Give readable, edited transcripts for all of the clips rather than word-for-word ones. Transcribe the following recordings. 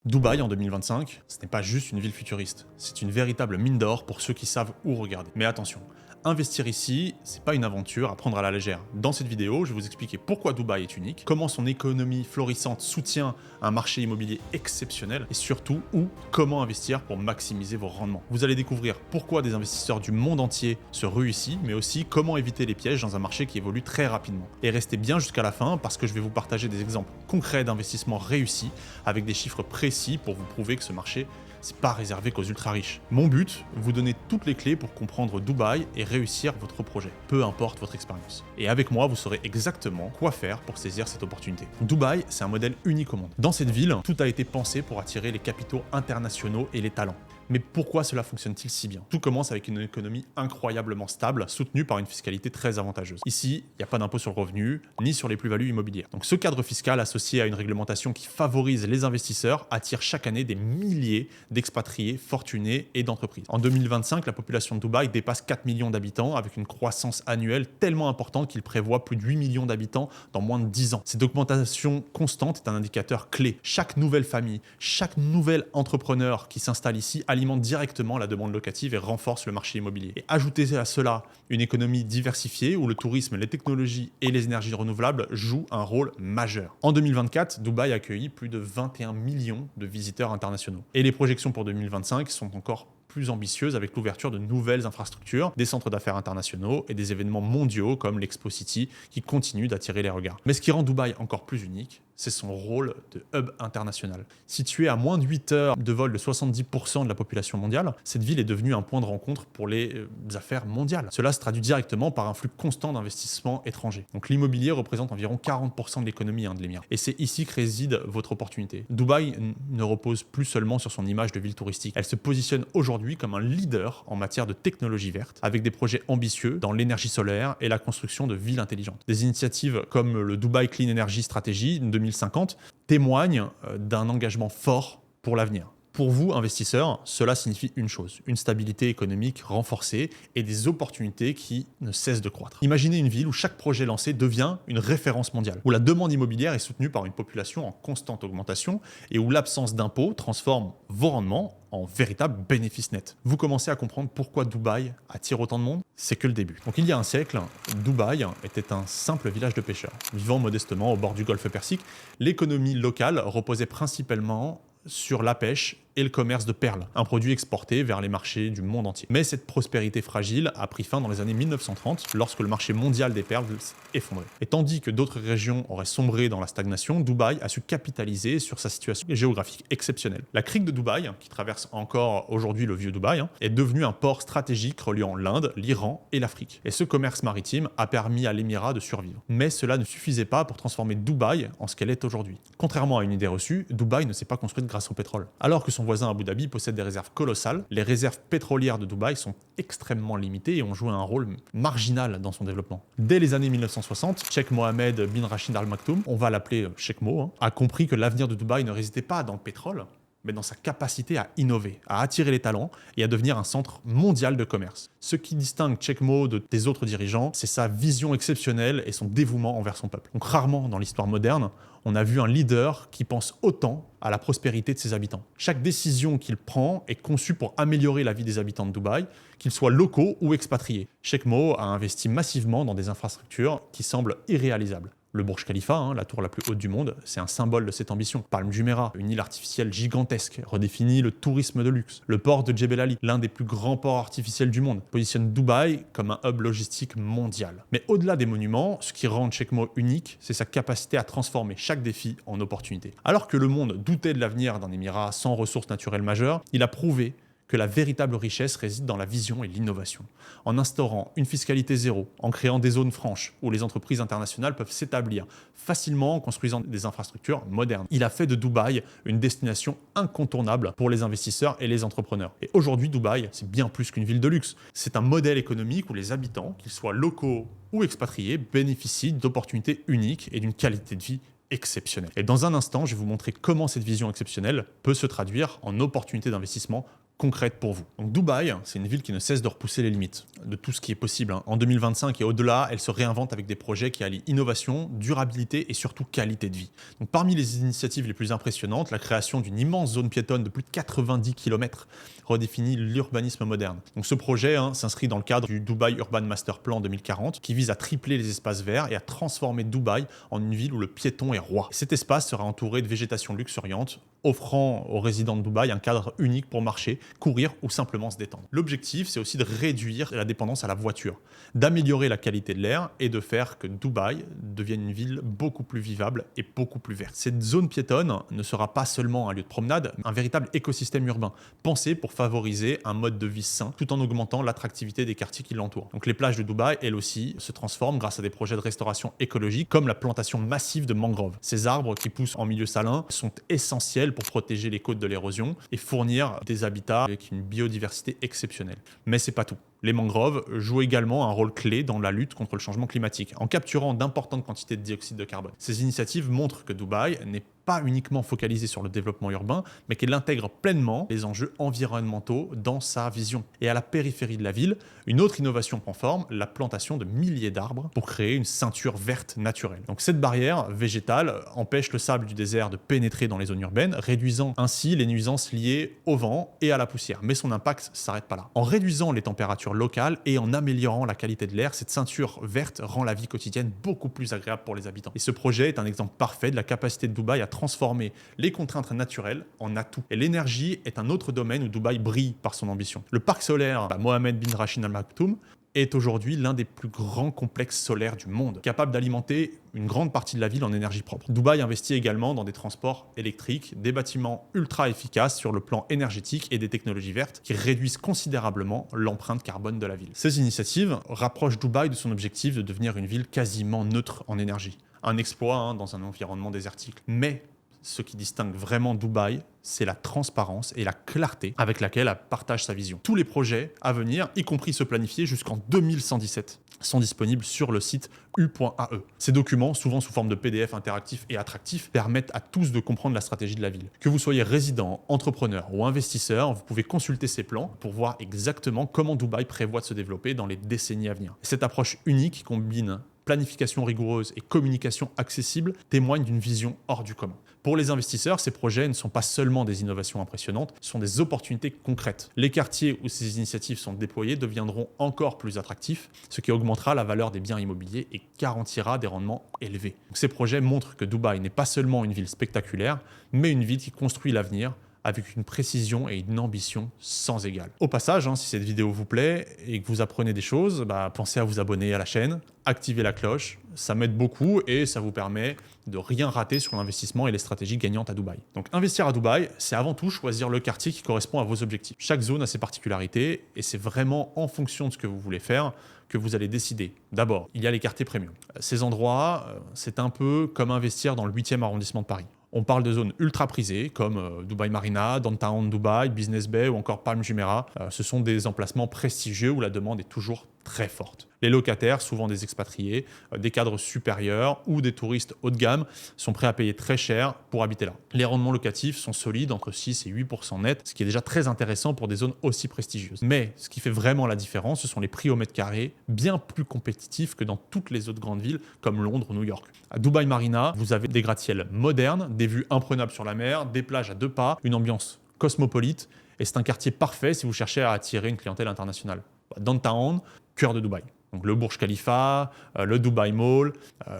Dubaï en 2025, ce n'est pas juste une ville futuriste, c'est une véritable mine d'or pour ceux qui savent où regarder. Mais attention, investir ici, c'est pas une aventure à prendre à la légère. Dans cette vidéo, je vais vous expliquer pourquoi Dubaï est unique, comment son économie florissante soutient un marché immobilier exceptionnel et surtout comment investir pour maximiser vos rendements. Vous allez découvrir pourquoi des investisseurs du monde entier se ruent ici, mais aussi comment éviter les pièges dans un marché qui évolue très rapidement. Et restez bien jusqu'à la fin parce que je vais vous partager des exemples concrets d'investissements réussis avec des chiffres précis pour vous prouver que ce marché c'est pas réservé qu'aux ultra riches. Mon but, vous donner toutes les clés pour comprendre Dubaï et réussir votre projet, peu importe votre expérience. Et avec moi, vous saurez exactement quoi faire pour saisir cette opportunité. Dubaï, c'est un modèle unique au monde. Dans cette ville, tout a été pensé pour attirer les capitaux internationaux et les talents. Mais pourquoi cela fonctionne-t-il si bien? Tout commence avec une économie incroyablement stable, soutenue par une fiscalité très avantageuse. Ici, il n'y a pas d'impôt sur le revenu, ni sur les plus-values immobilières. Donc ce cadre fiscal associé à une réglementation qui favorise les investisseurs attire chaque année des milliers d'expatriés fortunés et d'entreprises. En 2025, la population de Dubaï dépasse 4 millions d'habitants avec une croissance annuelle tellement importante qu'il prévoit plus de 8 millions d'habitants dans moins de 10 ans. Cette augmentation constante est un indicateur clé. Chaque nouvelle famille, chaque nouvel entrepreneur qui s'installe ici alimente directement la demande locative et renforce le marché immobilier. Et ajoutez à cela une économie diversifiée où le tourisme, les technologies et les énergies renouvelables jouent un rôle majeur. En 2024, Dubaï a accueilli plus de 21 millions de visiteurs internationaux. Et les projections pour 2025 sont encore plus ambitieuses avec l'ouverture de nouvelles infrastructures, des centres d'affaires internationaux et des événements mondiaux comme l'Expo City qui continuent d'attirer les regards. Mais ce qui rend Dubaï encore plus unique, c'est son rôle de hub international. Située à moins de 8 heures de vol de 70% de la population mondiale, cette ville est devenue un point de rencontre pour les affaires mondiales. Cela se traduit directement par un flux constant d'investissements étrangers. Donc l'immobilier représente environ 40% de l'économie de l'Émirat. Et c'est ici que réside votre opportunité. Dubaï ne repose plus seulement sur son image de ville touristique. Elle se positionne aujourd'hui comme un leader en matière de technologie verte, avec des projets ambitieux dans l'énergie solaire et la construction de villes intelligentes. Des initiatives comme le Dubai Clean Energy Strategy 2050 témoignent d'un engagement fort pour l'avenir. Pour vous, investisseurs, cela signifie une chose, une stabilité économique renforcée et des opportunités qui ne cessent de croître. Imaginez une ville où chaque projet lancé devient une référence mondiale, où la demande immobilière est soutenue par une population en constante augmentation et où l'absence d'impôts transforme vos rendements en véritable bénéfice net. Vous commencez à comprendre pourquoi Dubaï attire autant de monde? C'est que le début. Donc il y a un siècle, Dubaï était un simple village de pêcheurs. Vivant modestement au bord du golfe Persique, l'économie locale reposait principalement sur la pêche et le commerce de perles, un produit exporté vers les marchés du monde entier. Mais cette prospérité fragile a pris fin dans les années 1930 lorsque le marché mondial des perles s'est effondré. Et tandis que d'autres régions auraient sombré dans la stagnation, Dubaï a su capitaliser sur sa situation géographique exceptionnelle. La crique de Dubaï, qui traverse encore aujourd'hui le vieux Dubaï, est devenue un port stratégique reliant l'Inde, l'Iran et l'Afrique. Et ce commerce maritime a permis à l'Émirat de survivre. Mais cela ne suffisait pas pour transformer Dubaï en ce qu'elle est aujourd'hui. Contrairement à une idée reçue, Dubaï ne s'est pas construite grâce au pétrole. Alors que son voisin Abu Dhabi possède des réserves colossales, les réserves pétrolières de Dubaï sont extrêmement limitées et ont joué un rôle marginal dans son développement. Dès les années 1960, Cheikh Mohammed bin Rachid Al Maktoum, on va l'appeler Cheikh Mo, a compris que l'avenir de Dubaï ne résidait pas dans le pétrole, mais dans sa capacité à innover, à attirer les talents et à devenir un centre mondial de commerce. Ce qui distingue Cheikh Mo des autres dirigeants, c'est sa vision exceptionnelle et son dévouement envers son peuple. Donc rarement dans l'histoire moderne, on a vu un leader qui pense autant à la prospérité de ses habitants. Chaque décision qu'il prend est conçue pour améliorer la vie des habitants de Dubaï, qu'ils soient locaux ou expatriés. Cheikh Mo a investi massivement dans des infrastructures qui semblent irréalisables. Le Burj Khalifa, la tour la plus haute du monde, c'est un symbole de cette ambition. Palm Jumeirah, une île artificielle gigantesque, redéfinit le tourisme de luxe. Le port de Jebel Ali, l'un des plus grands ports artificiels du monde, positionne Dubaï comme un hub logistique mondial. Mais au-delà des monuments, ce qui rend Cheikh Mo unique, c'est sa capacité à transformer chaque défi en opportunité. Alors que le monde doutait de l'avenir d'un émirat sans ressources naturelles majeures, il a prouvé que la véritable richesse réside dans la vision et l'innovation. En instaurant une fiscalité zéro, en créant des zones franches où les entreprises internationales peuvent s'établir facilement en construisant des infrastructures modernes. Il a fait de Dubaï une destination incontournable pour les investisseurs et les entrepreneurs. Et aujourd'hui, Dubaï, c'est bien plus qu'une ville de luxe. C'est un modèle économique où les habitants, qu'ils soient locaux ou expatriés, bénéficient d'opportunités uniques et d'une qualité de vie exceptionnelle. Et dans un instant, je vais vous montrer comment cette vision exceptionnelle peut se traduire en opportunités d'investissement concrètes pour vous. Donc Dubaï, c'est une ville qui ne cesse de repousser les limites de tout ce qui est possible. En 2025 et au-delà, elle se réinvente avec des projets qui allient innovation, durabilité et surtout qualité de vie. Donc parmi les initiatives les plus impressionnantes, la création d'une immense zone piétonne de plus de 90 km redéfinit l'urbanisme moderne. Donc ce projet s'inscrit dans le cadre du Dubai Urban Master Plan 2040 qui vise à tripler les espaces verts et à transformer Dubaï en une ville où le piéton est roi. Cet espace sera entouré de végétation luxuriante, offrant aux résidents de Dubaï un cadre unique pour marcher, courir ou simplement se détendre. L'objectif, c'est aussi de réduire la dépendance à la voiture, d'améliorer la qualité de l'air et de faire que Dubaï devienne une ville beaucoup plus vivable et beaucoup plus verte. Cette zone piétonne ne sera pas seulement un lieu de promenade, mais un véritable écosystème urbain, pensé pour favoriser un mode de vie sain, tout en augmentant l'attractivité des quartiers qui l'entourent. Donc les plages de Dubaï, elles aussi, se transforment grâce à des projets de restauration écologique, comme la plantation massive de mangroves. Ces arbres qui poussent en milieu salin sont essentiels pour protéger les côtes de l'érosion et fournir des habitats avec une biodiversité exceptionnelle. Mais c'est pas tout. Les mangroves jouent également un rôle clé dans la lutte contre le changement climatique, en capturant d'importantes quantités de dioxyde de carbone. Ces initiatives montrent que Dubaï n'est pas uniquement focalisée sur le développement urbain, mais qu'elle intègre pleinement les enjeux environnementaux dans sa vision. Et à la périphérie de la ville, une autre innovation prend forme, la plantation de milliers d'arbres pour créer une ceinture verte naturelle. Donc cette barrière végétale empêche le sable du désert de pénétrer dans les zones urbaines, réduisant ainsi les nuisances liées au vent et à la poussière. Mais son impact ne s'arrête pas là. En réduisant les températures locales et en améliorant la qualité de l'air, cette ceinture verte rend la vie quotidienne beaucoup plus agréable pour les habitants. Et ce projet est un exemple parfait de la capacité de Dubaï à transformer les contraintes naturelles en atouts. Et l'énergie est un autre domaine où Dubaï brille par son ambition. Le parc solaire Mohammed bin Rashid Al Maktoum est aujourd'hui l'un des plus grands complexes solaires du monde, capable d'alimenter une grande partie de la ville en énergie propre. Dubaï investit également dans des transports électriques, des bâtiments ultra efficaces sur le plan énergétique et des technologies vertes qui réduisent considérablement l'empreinte carbone de la ville. Ces initiatives rapprochent Dubaï de son objectif de devenir une ville quasiment neutre en énergie. Un exploit dans un environnement désertique. Mais ce qui distingue vraiment Dubaï, c'est la transparence et la clarté avec laquelle elle partage sa vision. Tous les projets à venir, y compris ceux planifiés jusqu'en 2117, sont disponibles sur le site u.ae. Ces documents, souvent sous forme de PDF interactifs et attractifs, permettent à tous de comprendre la stratégie de la ville. Que vous soyez résident, entrepreneur ou investisseur, vous pouvez consulter ces plans pour voir exactement comment Dubaï prévoit de se développer dans les décennies à venir. Cette approche unique qui combine planification rigoureuse et communication accessible témoigne d'une vision hors du commun. Pour les investisseurs, ces projets ne sont pas seulement des innovations impressionnantes, ce sont des opportunités concrètes. Les quartiers où ces initiatives sont déployées deviendront encore plus attractifs, ce qui augmentera la valeur des biens immobiliers et garantira des rendements élevés. Donc, ces projets montrent que Dubaï n'est pas seulement une ville spectaculaire, mais une ville qui construit l'avenir avec une précision et une ambition sans égale. Au passage, si cette vidéo vous plaît et que vous apprenez des choses, pensez à vous abonner à la chaîne, activez la cloche, ça m'aide beaucoup et ça vous permet de rien rater sur l'investissement et les stratégies gagnantes à Dubaï. Donc investir à Dubaï, c'est avant tout choisir le quartier qui correspond à vos objectifs. Chaque zone a ses particularités et c'est vraiment en fonction de ce que vous voulez faire que vous allez décider. D'abord, il y a les quartiers premium. Ces endroits, c'est un peu comme investir dans le 8e arrondissement de Paris. On parle de zones ultra prisées comme Dubai Marina, Downtown Dubai, Business Bay ou encore Palm Jumeirah. Ce sont des emplacements prestigieux où la demande est toujours très forte. Les locataires, souvent des expatriés, des cadres supérieurs ou des touristes haut de gamme, sont prêts à payer très cher pour habiter là. Les rendements locatifs sont solides, entre 6 et 8% net, ce qui est déjà très intéressant pour des zones aussi prestigieuses. Mais ce qui fait vraiment la différence, ce sont les prix au mètre carré, bien plus compétitifs que dans toutes les autres grandes villes comme Londres ou New York. À Dubai Marina, vous avez des gratte-ciels modernes, des vues imprenables sur la mer, des plages à 2 pas, une ambiance cosmopolite, et c'est un quartier parfait si vous cherchez à attirer une clientèle internationale. Downtown, cœur de Dubaï. Donc le Burj Khalifa, le Dubai Mall,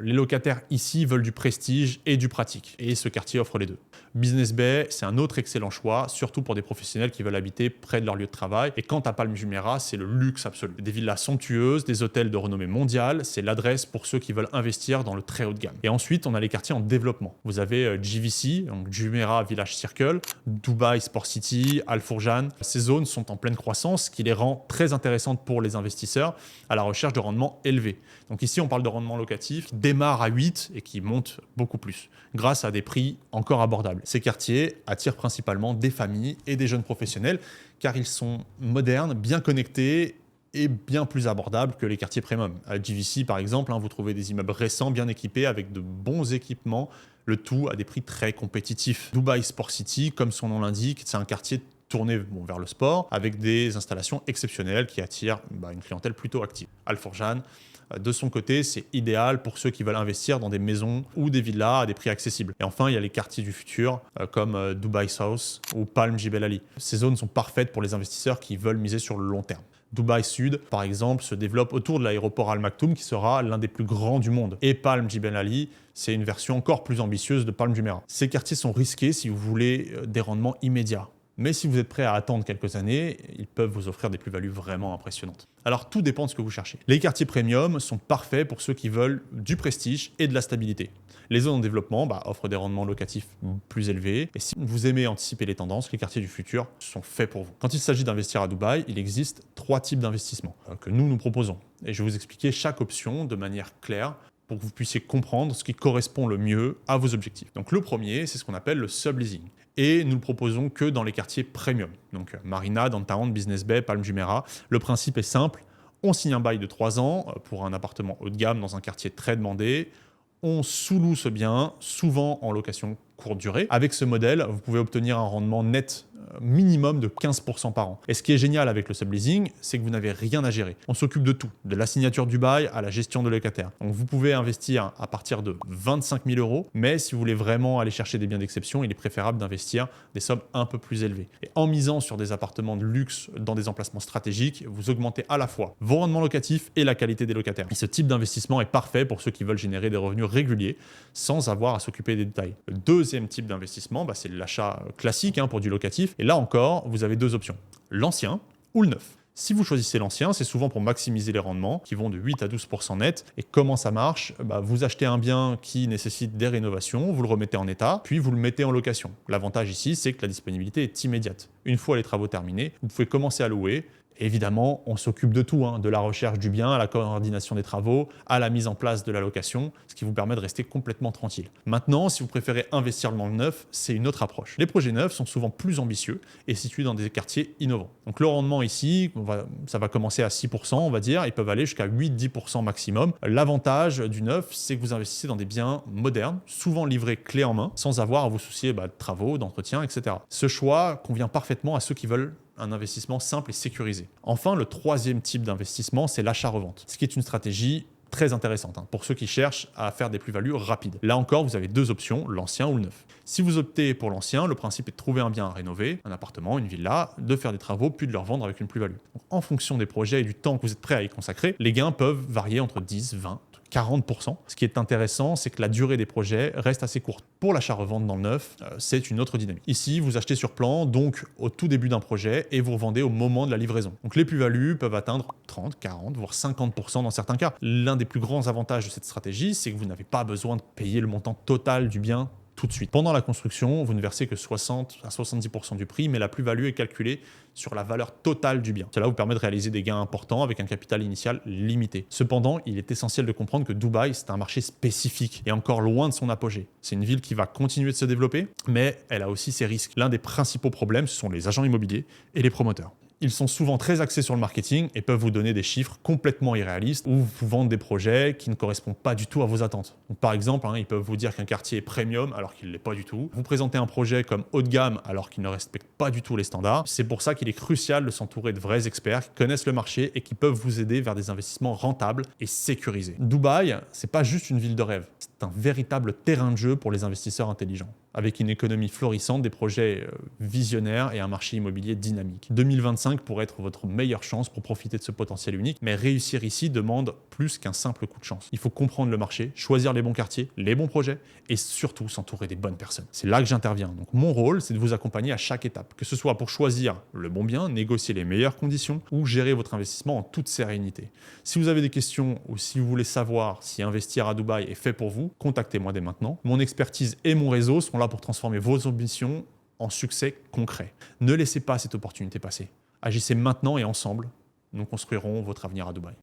les locataires ici veulent du prestige et du pratique. Et ce quartier offre les deux. Business Bay, c'est un autre excellent choix, surtout pour des professionnels qui veulent habiter près de leur lieu de travail. Et quant à Palm Jumeirah, c'est le luxe absolu. Des villas somptueuses, des hôtels de renommée mondiale, c'est l'adresse pour ceux qui veulent investir dans le très haut de gamme. Et ensuite, on a les quartiers en développement. Vous avez JVC, donc Jumeirah Village Circle, Dubai Sport City, Al Fourjan. Ces zones sont en pleine croissance, ce qui les rend très intéressantes pour les investisseurs à la recherche de rendements élevés. Donc ici, on parle de rendement locatif qui démarre à 8 et qui monte beaucoup plus, grâce à des prix encore abordables. Ces quartiers attirent principalement des familles et des jeunes professionnels, car ils sont modernes, bien connectés et bien plus abordables que les quartiers premium. À JVC, par exemple, vous trouvez des immeubles récents, bien équipés, avec de bons équipements, le tout à des prix très compétitifs. Dubai Sport City, comme son nom l'indique, c'est un quartier tourné vers le sport, avec des installations exceptionnelles qui attirent une clientèle plutôt active. Al-Fourjan, de son côté, c'est idéal pour ceux qui veulent investir dans des maisons ou des villas à des prix accessibles. Et enfin, il y a les quartiers du futur, comme Dubai South ou Palm Jebel Ali. Ces zones sont parfaites pour les investisseurs qui veulent miser sur le long terme. Dubaï Sud, par exemple, se développe autour de l'aéroport Al Maktoum, qui sera l'un des plus grands du monde. Et Palm Jebel Ali, c'est une version encore plus ambitieuse de Palm Jumeirah. Ces quartiers sont risqués si vous voulez des rendements immédiats. Mais si vous êtes prêt à attendre quelques années, ils peuvent vous offrir des plus-values vraiment impressionnantes. Alors tout dépend de ce que vous cherchez. Les quartiers premium sont parfaits pour ceux qui veulent du prestige et de la stabilité. Les zones en développement offrent des rendements locatifs plus élevés. Et si vous aimez anticiper les tendances, les quartiers du futur sont faits pour vous. Quand il s'agit d'investir à Dubaï, il existe 3 types d'investissements que nous proposons. Et je vais vous expliquer chaque option de manière claire pour que vous puissiez comprendre ce qui correspond le mieux à vos objectifs. Donc le premier, c'est ce qu'on appelle le subleasing. Et nous le proposons que dans les quartiers premium. Donc Marina, Downtown, Business Bay, Palm Jumeirah. Le principe est simple. On signe un bail de 3 ans pour un appartement haut de gamme dans un quartier très demandé. On sous-loue ce bien, souvent en location courte durée. Avec ce modèle, vous pouvez obtenir un rendement net minimum de 15% par an. Et ce qui est génial avec le subleasing, c'est que vous n'avez rien à gérer. On s'occupe de tout, de la signature du bail à la gestion de locataire. Donc vous pouvez investir à partir de 25 000 €, mais si vous voulez vraiment aller chercher des biens d'exception, il est préférable d'investir des sommes un peu plus élevées. Et en misant sur des appartements de luxe dans des emplacements stratégiques, vous augmentez à la fois vos rendements locatifs et la qualité des locataires. Et ce type d'investissement est parfait pour ceux qui veulent générer des revenus réguliers sans avoir à s'occuper des détails. Le deuxième type d'investissement, c'est l'achat classique pour du locatif. Et là encore, vous avez 2 options, l'ancien ou le neuf. Si vous choisissez l'ancien, c'est souvent pour maximiser les rendements qui vont de 8 à 12% net. Et comment ça marche ? Vous achetez un bien qui nécessite des rénovations, vous le remettez en état, puis vous le mettez en location. L'avantage ici, c'est que la disponibilité est immédiate. Une fois les travaux terminés, vous pouvez commencer à louer. Évidemment, on s'occupe de tout, de la recherche du bien, à la coordination des travaux, à la mise en place de la location, ce qui vous permet de rester complètement tranquille. Maintenant, si vous préférez investir dans le neuf, c'est une autre approche. Les projets neufs sont souvent plus ambitieux et situés dans des quartiers innovants. Donc le rendement ici, ça va commencer à 6%, on va dire, ils peuvent aller jusqu'à 8-10% maximum. L'avantage du neuf, c'est que vous investissez dans des biens modernes, souvent livrés clé en main, sans avoir à vous soucier de travaux, d'entretien, etc. Ce choix convient parfaitement à ceux qui veulent un investissement simple et sécurisé. Enfin, le troisième type d'investissement, c'est l'achat-revente, ce qui est une stratégie très intéressante pour ceux qui cherchent à faire des plus-values rapides. Là encore, vous avez 2 options, l'ancien ou le neuf. Si vous optez pour l'ancien, le principe est de trouver un bien à rénover, un appartement, une villa, de faire des travaux, puis de le revendre avec une plus-value. Donc, en fonction des projets et du temps que vous êtes prêt à y consacrer, les gains peuvent varier entre 10, 20, 40%. Ce qui est intéressant, c'est que la durée des projets reste assez courte. Pour l'achat-revente dans le neuf, c'est une autre dynamique. Ici, vous achetez sur plan, donc au tout début d'un projet, et vous revendez au moment de la livraison. Donc les plus-values peuvent atteindre 30, 40, voire 50% dans certains cas. L'un des plus grands avantages de cette stratégie, c'est que vous n'avez pas besoin de payer le montant total du bien tout de suite. Pendant la construction, vous ne versez que 60 à 70% du prix, mais la plus-value est calculée sur la valeur totale du bien. Cela vous permet de réaliser des gains importants avec un capital initial limité. Cependant, il est essentiel de comprendre que Dubaï, c'est un marché spécifique et encore loin de son apogée. C'est une ville qui va continuer de se développer, mais elle a aussi ses risques. L'un des principaux problèmes, ce sont les agents immobiliers et les promoteurs. Ils sont souvent très axés sur le marketing et peuvent vous donner des chiffres complètement irréalistes ou vous vendre des projets qui ne correspondent pas du tout à vos attentes. Donc, par exemple, ils peuvent vous dire qu'un quartier est premium alors qu'il ne l'est pas du tout. Vous présentez un projet comme haut de gamme alors qu'il ne respecte pas du tout les standards. C'est pour ça qu'il est crucial de s'entourer de vrais experts qui connaissent le marché et qui peuvent vous aider vers des investissements rentables et sécurisés. Dubaï, c'est pas juste une ville de rêve. C'est un véritable terrain de jeu pour les investisseurs intelligents, avec une économie florissante, des projets visionnaires et un marché immobilier dynamique. 2025 pourrait être votre meilleure chance pour profiter de ce potentiel unique, mais réussir ici demande plus qu'un simple coup de chance. Il faut comprendre le marché, choisir les bons quartiers, les bons projets et surtout s'entourer des bonnes personnes. C'est là que j'interviens. Donc mon rôle, c'est de vous accompagner à chaque étape, que ce soit pour choisir le bon bien, négocier les meilleures conditions ou gérer votre investissement en toute sérénité. Si vous avez des questions ou si vous voulez savoir si investir à Dubaï est fait pour vous, contactez-moi dès maintenant. Mon expertise et mon réseau sont là pour transformer vos ambitions en succès concret. Ne laissez pas cette opportunité passer. Agissez maintenant et ensemble, nous construirons votre avenir à Dubaï.